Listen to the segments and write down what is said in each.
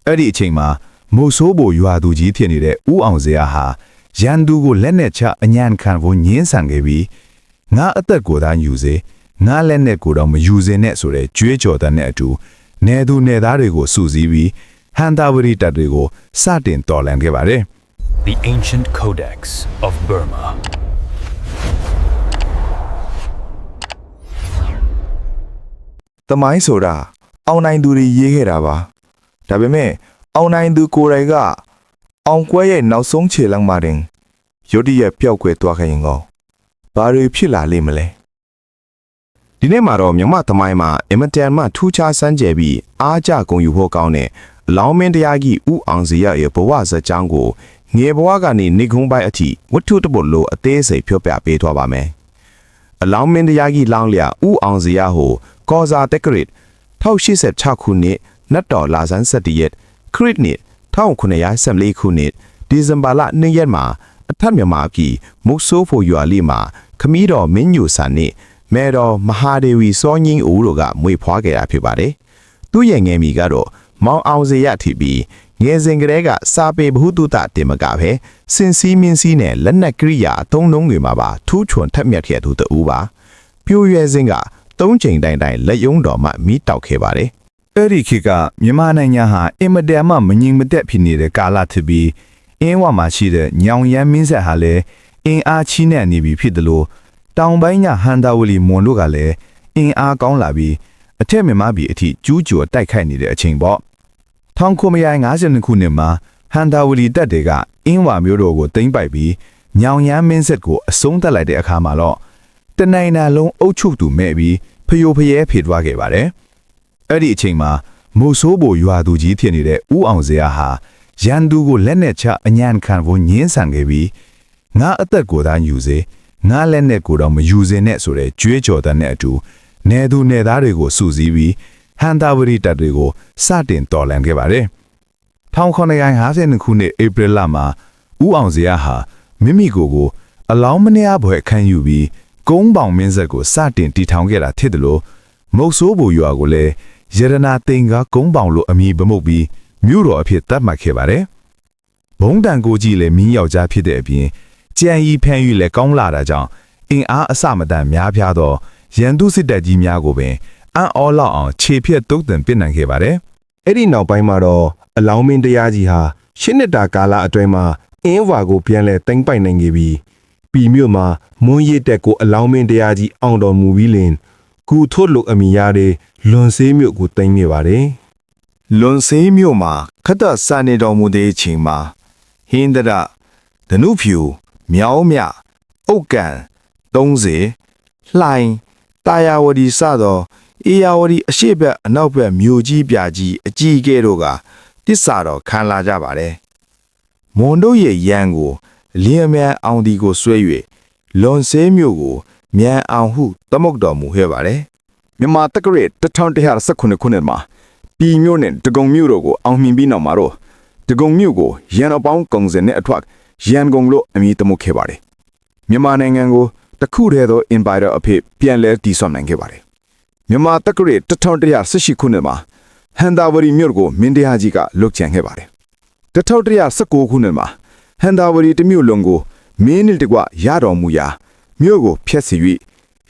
အဲ့ဒီအချိန်မှာမိုးဆိုးဘိုရွာသူကြီးဖြစ်နေတဲ့ဦးအောင်စရာဟာရန်သူကိုလက်နဲ့ချအညံခံဖို့ညင်းဆန်ခဲ့ပြီးငါအသက်ကိုသာယူစေငါလက်နဲ့ကိုတော့မယူစေနဲ့ဆိုတဲ့ကြွေးကြော်တဲ့နဲ့အတူနေသူနေသားတွေကိုစုစည်းပြီးဟန်တာဝရီတပ်တွေကိုစတင်တော်လှန်ခဲ့ပါတယ် The Ancient Codex of Burma. သမိုင်းဆိုတာအောင်နိုင်သူတွေရေးခဲ့တာပါဒါပေမဲ့အောင်နိုင်သူကိုယ်တိုင်ကအောင်ကွဲရဲ့နောက်ဆုံးခြေလှမ်းမှာတင်ရုတ်တရက်ပျောက်ကွယ်သွားခဲ့ရင်ကောဘာတွေဖြစ်လာလိမ့်မလဲဒီနေ့မှာတော့မြမသမိုင်းမှာအင်မတန်မှထူးခြားစမ်းကြယ်ပြီးအားကြဂုဏ်ယူဖို့ကောင်းတဲ့အလောင်းမင်းတရားကြီးဦးအောင်စရရဲ့ဘဝဇာတ်ကြောင်းကိုငယ်ဘဝကနေနေကုန်းပိုင်းအထိဝတ္ထုတပုတ်လိုအသေးစိတ်ပြောပြပေးသွားပါမယ်အလောင်းမင်းတရားကြီးလောင်းလျာဦးအောင်စရဟိုကောဇာတက်ကရစ်1086ခုနှစ်နတ်တော်လာဇန်17ရက်ခရစ်နှစ်1914ခုနှစ်ဒီဇင်ဘာလ2ရက်မှာအထက်မြန်မာပြည်မုတ်ဆိုးဖို့ရွာလေးမှာခမီးတော်မင်းညိုဆန်နဲ့မဲတော်မဟာဒေဝီစောညင်းဦးတို့ကမွေဖွားခဲ့တာဖြစ်ပါတယ်။သူ့ရဲ့ငယ်မီကတော့မောင်အောင်စေရထီပြီးငယ်စဉ်ကတည်းကစာပေဘ ഹു တုတတင်မကပဲစင်စီးမင်းစီးနဲ့လက်နက်ကိရိယာအသုံးနှုန်းတွေမှာပါထူးချွန်ထက်မြက်ခဲ့သူတူပါ။ပြိုရွယ်စဉ်က3ချိန်တိုင်လက်ယုံတော်မှမိတောက်ခဲ့ပါတယ်။ အဲ့ဒီခေတ်ကမြန်မာနိုင်ငံဟာအင်မတန်မှမငြိမ်မသက်ဖြစ်နေတဲ့ကာလဖြစ်ပြီးအင်းဝမှာရှိတဲ့ညောင်ရမ်းမင်းဆက်ဟာလည်းအင်အားချီးနဲ့နေပြီဖြစ်တယ်လို့တောင်ပိုင်းညဟန်တာဝလီမွန်တို့ကလည်းအင်အားကောင်းလာပြီးအထက်မြန်မာပြည်အထိကျူးကျော်တိုက်ခိုက်နေတဲ့အချိန်ပေါ့1952ခုနှစ်မှာဟန်တာဝလီတပ်တွေကအင်းဝမျိုးတော်ကိုသိမ်းပိုက်ပြီးညောင်ရမ်းမင်းဆက်ကိုအဆုံးသတ်လိုက်တဲ့အခါမှာတော့တနိုင်ငံလုံးအုပ်ချုပ်သူမဲ့ပြီးဖျို့ဖျဲဖေသွားခဲ့ပါတယ်အဲ့ဒီအချိန်မှာမိုးဆိုးဘိုရွာသူကြီးဖြစ်နေတဲ့ဦးအောင်စရာဟာရန်သူကိုလက်နဲ့ချအညံခံဖို့ညင်းဆန်ခဲ့ပြီးငါအသက်ကိုသာယူစေငါလက်နဲ့ကိုတော့မယူစေနဲ့ဆိုတဲ့ကြွေးကြော်တဲ့နဲ့အတူနေသူနေသားတွေကိုစုစည်းပြီးဟန်တာဝရီတပ်တွေကိုစတင်တော်လှန်ခဲ့ပါတယ်1952ခုနှစ်ဧပြီလမှာဦးအောင်စရာဟာမိမိကိုအလောင်းမနေအဘွယ်ခံယူပြီးကုန်းပေါင်မင်းဆက်ကိုစတင်တည်ထောင်ခဲ့တာဖြစ်တယ်လို့မုတ်ဆိုးဘိုရွာကိုလည်းရတနာသိင်္ဂါကုန်းပေါင်လို့အမည်ပမုတ်ပြီးမြို့တော်အဖြစ်သတ်မှတ်ခဲ့ပါတယ်။ဘုံတန်ကိုကြီးလည်းမင်းယောက်ျားဖြစ်တဲ့အပြင်ကြံရီဖန်ယူလည်းကောင်းလာတာကြောင့်အင်အားအစမတန်များပြားသောရန်သူစစ်တပ်ကြီးများကိုပင်အံ့ဩလောက်အောင်ခြေဖြတ်တုတ်တင်ပစ်နိုင်ခဲ့ပါတယ်။ အဲ့ဒီနောက်ပိုင်းမှာတော့အလောင်းမင်းတရားကြီးဟာရှစ်နှစ်တာကာလအတွင်းမှာအင်းဝါကိုပြန်လဲသိမ်းပိုက်နိုင်ခဲ့ပြီးပြည်မြို့မှာမွန်းရစ်တက်ကိုအလောင်းမင်းတရားကြီးအောင်တော်မူပြီးလင်ကူထုတ်လို့အမိရတဲ့လွန်ဆေးမြို့ကိုသိမ်းခဲ့ပါတယ်။လွန်ဆေးမြို့မှာခတ်သက်စာနေတော်မူတဲ့အချိန်မှာဟင်းဒရဒနုဖြူမြောင်းမြအုတ်ကန်30လှိုင်းတာယာဝတီစသောအေယာဝတီအရှိတ်ဘက်အနောက်ဘက်မြို့ကြီးပြကြီးအကြီးအကဲတို့ကတစ္ဆာတော်ခံလာကြပါတယ်။မွန်တို့ရဲ့ရန်ကိုလျင်မြန်အောင်ဒီကိုဆွဲ၍လွန်ဆေးမြို့ကိုမြန်အောင်ဟုသမုတ်တော်မူခဲ့ပါတယ်။မြန်မာတက္ကရာ1119ခုနှစ်မှာပြည်မြို့နဲ့တကုံမြို့တို့ကိုအောင်မြင်ပြီးနောက်မှာတော့တကုံမြို့ကိုရန်အပေါင်းကုံစင်နဲ့အထွတ်ရန်ကုန်လို့အမည်တမှုခဲ့ပါတယ်။မြန်မာနိုင်ငံကိုတခုတည်းသော Empire အဖြစ်ပြန်လဲတည်ဆောက်နိုင်ခဲ့ပါတယ်။မြန်မာတက္ကရာ1118ခုနှစ်မှာဟန်တာဝရီမြို့ကိုမင်းတရားကြီးကလုတ်ချန်ခဲ့ပါတယ်။1119ခုနှစ်မှာဟန်တာဝရီတမြို့လုံးကိုမင်းနဲ့တကွရတော်မူရာမြို့ကိုဖျက်ဆီး၍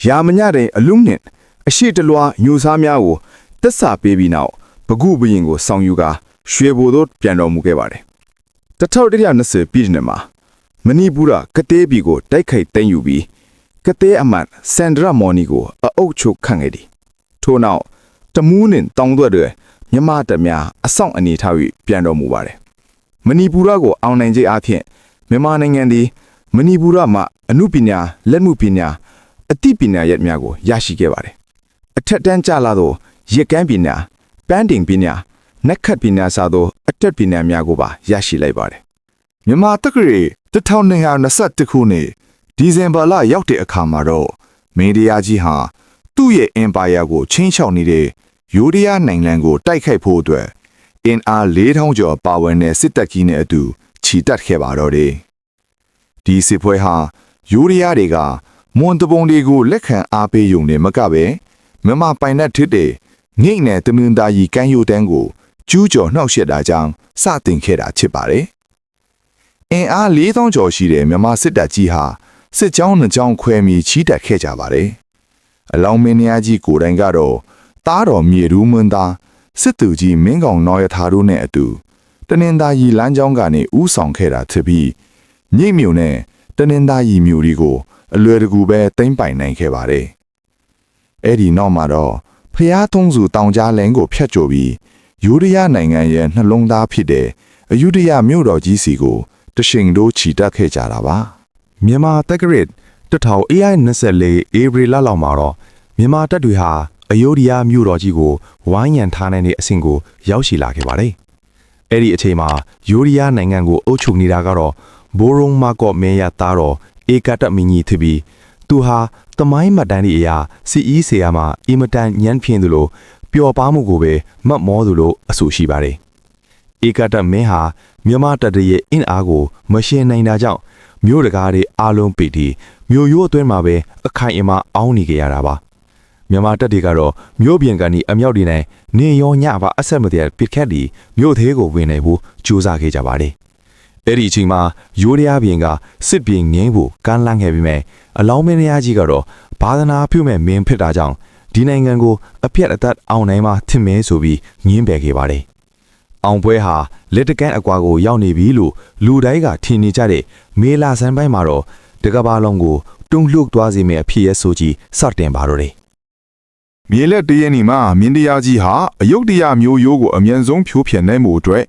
ရာမညတဲ့အလုံးနှင့်အရှိတလွားညိုစားများကိုတက်ဆာပေးပြီးနောက်ဘဂုဘရင်ကိုဆောင်ယူကာရွှေဘိုတို့ပြန်တော်မူခဲ့ပါတယ်။1120ပြည်နယ်မှာမဏိပူရကတေးပြည်ကိုတိုက်ခိုက်သိမ်းယူပြီးကတေးအမတ်စန္ဒရမော်နီကိုအုပ်ချုပ်ခန့်ခဲ့သည်။ထို့နောက်တမူးနှင့်တောင်သွက်တွေမြမတများအဆောင်အနေထား၍ပြန်တော်မူပါတယ်။မဏိပူရကိုအောင်နိုင်ခြင်းအပြင်မြန်မာနိုင်ငံသည်မဏိပူရမှအမှုပညာလက်မှုပညာအသိပညာရပ်များကိုရရှိခဲ့ပါတယ်။အထက်တန်းကြလာသောရက်ကန်းပညာပန်းတင်ပညာနက်ခတ်ပညာစသောအတက်ပညာများကိုပါရရှိလိုက်ပါတယ်။မြန်မာတက္ကရာ1221ခုနှစ်ဒီဇင်ဘာလရောက်တဲ့အခါမှာတော့မင်းတရားကြီးဟာသူ့ရဲ့ Empire ကိုချင်းချောက်နေတဲ့ယိုးဒယားနိုင်ငံကိုတိုက်ခိုက်ဖို့အတွက်အင်အား4000ကျော်ပါဝင်တဲ့စစ်တပ်ကြီးနဲ့အတူခြိတက်ခဲ့ပါတော့တယ်။ဒီစစ်ပွဲဟာယိုးဒယားတွေကမွန်တပုံတွေကိုလက်ခံအားပေးယုံနေမကပဲမြမပိုင်တဲ့ထစ်တဲ့ငိတ်နဲ့တမင်သားကြီးကမ်းရိုးတန်းကို ကျူးကျော်နှောက်ယှက်တာကြောင့်စတင်ခဲ့တာဖြစ်ပါတယ်။အင်အား4000ကျော်ရှိတဲ့မြန်မာစစ်တပ်ကြီးဟာစစ်ကြောင်း2ကြောင်းခွဲပြီးချီတက်ခဲ့ကြပါတယ်။အလောင်းမင်းများကြီးကိုယ်တိုင်ကတော့တားတော်မြေရူးမွန်းသားစစ်သူကြီးမင်းကောင်နော်ရထားတို့နဲ့အတူတနင်္သာရီလမ်းကြောင်းကနေဥဆောင်ခဲ့တာဖြစ်ပြီးမြိတ်မြို့နဲ့တနင်္သာရီမြို့ဒီကိုအလွယ်တကူပဲသိမ်းပိုင်နိုင်ခဲ့ပါတယ်။အဲ့ဒီနောက်မှာတော့ဖျားသုံးစုတောင်ကြားလင်းကိုဖျက်ချိုပြီးယူရီးယားနိုင်ငံရဲ့နှလုံးသားဖြစ်တဲ့အယူဒယမြို့တော်ကြီးစီကိုတရှိန်တို့ချီတက်ခဲ့ကြတာပါ။မြန်မာတက္ကရာAI24 ဧပြီလလောက်မှာတော့မြန်မာတပ်တွေဟာအယူဒယမြို့တော်ကြီးကိုဝိုင်းရံထားနိုင်တဲ့အဆင့်ကိုရောက်ရှိလာခဲ့ပါတယ်။အဲ့ဒီအချိန်မှာယူရီးယားနိုင်ငံကိုအုပ်ချုပ်နေတာကတော့ဘိုရုံမာကော့မဲရသားတော်ဧကတမင်းကြီးဖြစ်ပြီးသူဟာတမိုင်းမှတ်တမ်းတွေအရစီအီးဆေယာမှာအင်မတန်ညံ့ဖျင်းသူလိုပျော်ပါမှုကိုပဲမတ်မောသူလိုအဆိုရှိပါတယ်။ဧကတမင်းဟာမြန်မာတပ်တွေရဲ့အင်အားကိုမရှင်းနိုင်တာကြောင့်မြို့တကားတွေအားလုံးပိတီမြို့ရိုးအတွင်းမှာပဲအခိုင်အမာအောင်းနေကြရတာပါ။မြန်မာတပ်တွေကတော့မြို့ပြင်ကနေအမြောက်တွေနဲ့နေရောညပါအဆက်မတည်းပစ်ခတ်ပြီးမြို့သေးကိုဝင်နိုင်ဖို့ကြိုးစားခဲ့ကြပါတယ်။အဲ့ဒီအချိန်မှာယူရီးယားပြင်ကစစ်ပြင်ငင်းဖို့ကမ်းလှမ်းခဲ့ပြီးမြဲအလောင်းမင်းများကြီးကတော့ဘာသာနာပြုမဲ့မင်းဖြစ်တာကြောင့်ဒီနိုင်ငံကိုအပြတ်အသက်အောင်နိုင်မှထင်မဲဆိုပြီးငင်းပယ်ခဲ့ပါတယ်။အောင်ပွဲဟာလက်တကန်းအကွာကိုရောက်နေပြီလို့လူတိုင်းကထင်နေကြတဲ့မေလာဆန်းပိုင်းမှာတော့တကဘာလုံးကိုတွန်းလှုပ်သွားစေမယ့်အဖြစ်ရဆိုကြီးစတင်ပါတော့တယ်။မြေလက်တရင်းနီမှာမင်းတရားကြီးဟာအယုဒ္ဓယမျိုးရိုးကိုအမြန်ဆုံးဖြိုးဖျက်နိုင်မှုအတွက်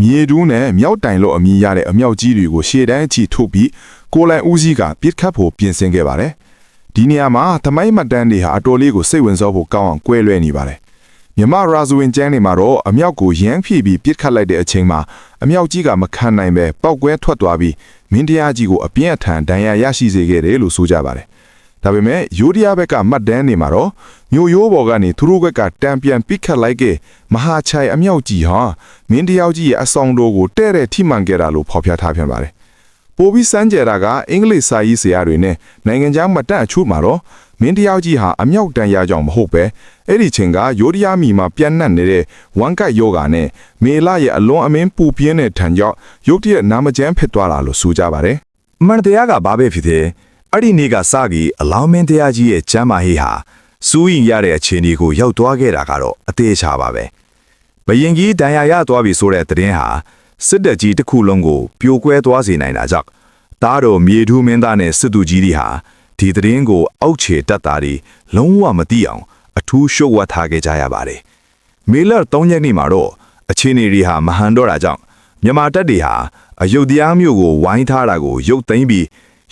မြေတူးနဲ့မြောက်တိုင်လို့အမည်ရတဲ့အမြောက်ကြီးတွေကိုရှေ့တန်းအချီထုတ်ပြီးကိုလိုင်ဦးစီးကပြစ်ခတ်ဖို့ပြင်ဆင်ခဲ့ပါတယ်။ဒီနေရာမှာသမိုင်းမှတ်တမ်းတွေဟာအတော်လေးကိုစိတ်ဝင်စားဖို့ကောင်းအောင်ကွဲလွဲနေပါတယ်။မြမရာဇဝင်ကျမ်းတွေမှာတော့အမြောက်ကိုရမ်းဖြည့်ပြီးပြစ်ခတ်လိုက်တဲ့အချိန်မှာအမြောက်ကြီးကမခံနိုင်ပဲပောက်ကွဲထွက်သွားပြီးမင်းတရားကြီးကိုအပြင်းအထန်ဒဏ်ရာရရှိစေခဲ့တယ်လို့ဆိုကြပါတယ်။ဒါပေမဲ့ယူရီးယားဘက်ကမှတ်တမ်းတွေမှာတော့မြို့ရိုးပေါ်ကနေသူတို့ဘက်ကတံပြန်ပြစ်ခတ်လိုက်တဲ့မဟာချိုင်အမြောက်ကြီးဟာမင်းတရားကြီးရဲ့အဆောင်တော်ကိုတဲ့တဲ့ထိမှန်ခဲ့တာလို့ဖော်ပြထားပြန်ပါတယ်။ပိုပြီးစမ်းကြတာကအင်္ဂလိပ်စာရေးဆရာတွေနဲ့နိုင်ငံခြားမှတ်တမ်းအချို့မှာတော့မင်းတရားကြီးဟာအမြောက်တန်ရာကြောင့်မဟုတ်ပဲအဲ့ဒီချိန်ကယူရီးယားမီမှာပြန့်နှံ့နေတဲ့ဝမ်ကတ်ယောဂါနဲ့မေလာရဲ့အလွန်အမင်းပူပြင်းတဲ့ထံကြောင့်ရုတ်တရက်နာမကျန်းဖြစ်သွားတာလို့ဆိုကြပါတယ်။မှန်တရားကဘာပဲဖြစ်ဖြစ်အဲ့ဒီနေ့ကစပြီးအလောင်းမင်းတရားကြီးရဲ့ကျမ်းမာရေးဟာစူးရင်ရတဲ့အခြေအနေကိုရောက်သွားခဲ့တာကတော့အသေးချာပါပဲ။ဘယင်ကြီးဒဏ်ရာရသွားပြီဆိုတဲ့သတင်းဟာစစ်တပ်ကြီးတစ်ခုလုံးကိုပြိုကွဲသွားစေနိုင်တာကြောင့်တားတော်မြေထူးမင်းသားနဲ့စစ်သူကြီးတွေဟာဒီသတင်းကိုအောက်ခြေတပ်သားတွေလုံးဝမသိအောင်အထူးရှုပ်ဝတ်ထားခဲ့ကြရပါတယ်။မေလ3ရက်နေ့မှာတော့အခြေအနေတွေဟာမဟန်တော့တာကြောင့်မြန်မာတပ်တွေဟာအယုဒ္ဓယမြို့ကိုဝိုင်းထားတာကိုရုပ်သိမ်းပြီး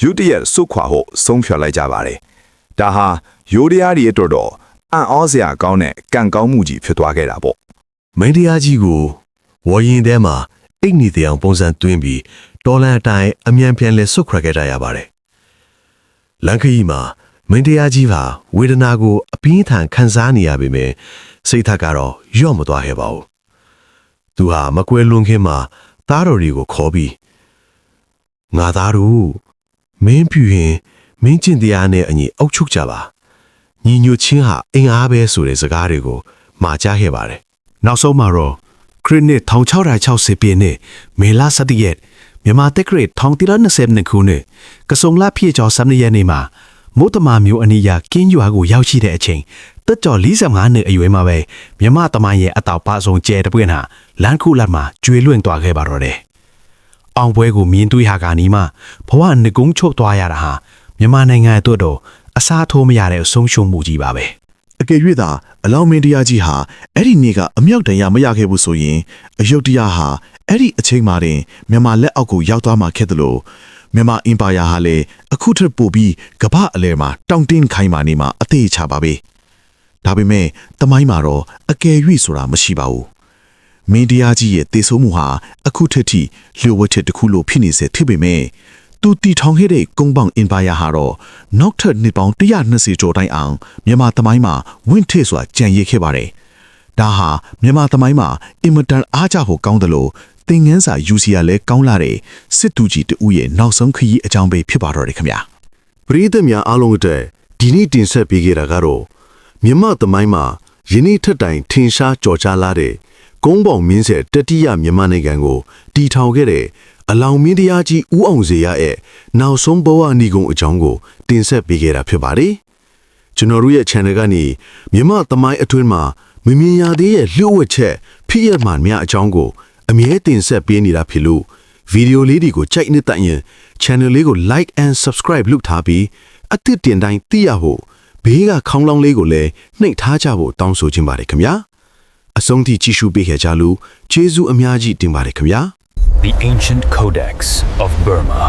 ရုတ်တရက်ဆုတ်ခွာဖို့ဆုံးဖြတ်လိုက်ကြပါတယ်။ဒါဟာယူရီးယားတွေအတွက်တော့အံ့ဩစရာကောင်းတဲ့ကံကောင်းမှုကြီးဖြစ်သွားခဲ့တာပေါ့။ မင်းတရားကြီးကိုဝရင်ထဲမှာအိတ်နေတဲ့အပုံစံသွင်းပြီးတော်လန်အတိုင်းအမြန်ပြန်လဲဆွတ်ခွာခဲ့ကြရပါတယ်။လန်ခီမှာမင်းတရားကြီးဟာဝေဒနာကိုအပြင်းထန်ခံစားနေရပေမဲ့စိတ်ဓာတ်ကတော့ညော့မသွားခဲ့ပါဘူး။သူဟာမကွဲလွန်ခင်းမှာသားတော်တွေကိုခေါ်ပြီးငါသားတို့မင်းပြူရင်မင်းကျင့်တရားနဲ့အညီအုပ်ချုပ်ကြပါညီညွတ်ချင်းဟာအင်အားပဲဆိုတဲ့စကားတွေကိုမှာကြားခဲ့ပါတယ်နောက်ဆုံးမှာတော့ခရစ်နှစ်1660ပြည့်နှစ်မေလ17ရက်မြန်မာတက္ကရာ1320ခုနှစ်ကစုံလပြည့်ကျော်7ရက်နေ့မှာမိုးတမာမျိုးအနီးရကင်းရွာကိုရောက်ရှိတဲ့အချိန်တက်ကျော်45နှစ်အရွယ်မှာပဲမြမသမိုင်းရဲ့အတောက်ပါဆုံးကျဲတပွင့်ဟာလမ်းခုလတ်မှာကျွေလွင့်သွားခဲ့ပါတော့တယ်။အောင်ပွဲကိုမြင်တွေ့ဟာကနီးမှဘဝငကုံးချုပ်သွားရတာဟာမြန်မာနိုင်ငံအတွက်တော့အစားထိုးမရတဲ့အဆုံးရှုံးမှုကြီးပါပဲ။ အကယ်၍သာအလောင်းမင်းတရားကြီးဟာအဲ့ဒီနေ့ကအမြောက်တန်ရမရခဲ့ဘူးဆိုရင်အယုဒ္ဓယဟာအဲ့ဒီအချိန်မှတင်မြန်မာလက်အောက်ကိုရောက်သွားမှခဲ့တယ်လို့မြန်မာအင်ပါယာဟာလည်းအခုထပ်ပို့ပြီးကမ္ဘာအလယ်မှာတောင့်တင်းခိုင်းမာနေမှာအသေးချပါပဲဒါပေမဲ့တမိုင်းမှာတော့အကယ်၍ဆိုတာမရှိပါဘူးမင်းတရားကြီးရဲ့တေဆုံးမှုဟာအခုထက်ထိလျှို့ဝှက်ချက်တစ်ခုလို့ဖြစ်နေစေဖြစ်ပေမဲ့သူတီထောင်ခဲ့တဲ့ကုန်းပေါင်အင်ပါယာဟာတော့နောက်ထပ်နှစ်ပေါင်း120ကျော်တိုင်အောင်မြန်မာသမိုင်းမှာဝင့်ထဲ့စွာကြံရည်ခဲ့ပါတယ်။ဒါဟာမြန်မာသမိုင်းမှာအင်မတန်အားကြဖို့ကောင်းတယ်လို့သင်ငန်းစာယူစီယာလဲကောင်းလာတဲ့စစ်တူကြီးတဦးရဲ့နောက်ဆုံးခရီးအကြောင်းပဲဖြစ်ပါတော့တယ်ခင်ဗျာ။ပရိသတ်များအားလုံးအတွက်ဒီနေ့တင်ဆက်ပေးခဲ့တာကတော့မြန်မာသမိုင်းမှာယနေ့ထက်တိုင်ထင်ရှားကြော်ကြားလာတဲ့ ကုန်းပေါင်မင်းဆက်တတိယမြန်မာနိုင်ငံကိုတီထောင်ခဲ့တဲ့အလောင်မင်းတရားကြီးဦးအောင်စေရရဲ့နောက်ဆုံးဘဝအနီကုံအကြောင်းကိုတင်ဆက်ပေးခဲ့တာဖြစ်ပါတယ်ကျွန်တော်တို့ရဲ့ channel ကနေမြန်မာသမိုင်းအတွင်းမှာမမြင်ရသေးရဲ့လှုပ်ဝက်ချက်ဖြစ်ရမှန်များအကြောင်းကိုအမြဲတင်ဆက်ပေးနေတာဖြစ်လို့ဗီဒီယိုလေးတွေကိုကြိုက်နေတဲ့ရင် channel လေးကို like and subscribe လုပ်ထားပြီးအသစ်တင်တိုင်းသိရဖို့ဘေးကခေါင်းလောင်းလေးကိုလည်းနှိပ်ထားကြဖို့တောင်းဆိုချင်ပါတယ်ခင်ဗျာအဆုံးထိကြည့်ရှုပေးခဲ့ကြလို့ကျေးဇူးအများကြီးတင်ပါတယ်ခင်ဗျာ The Ancient Codex of Burma.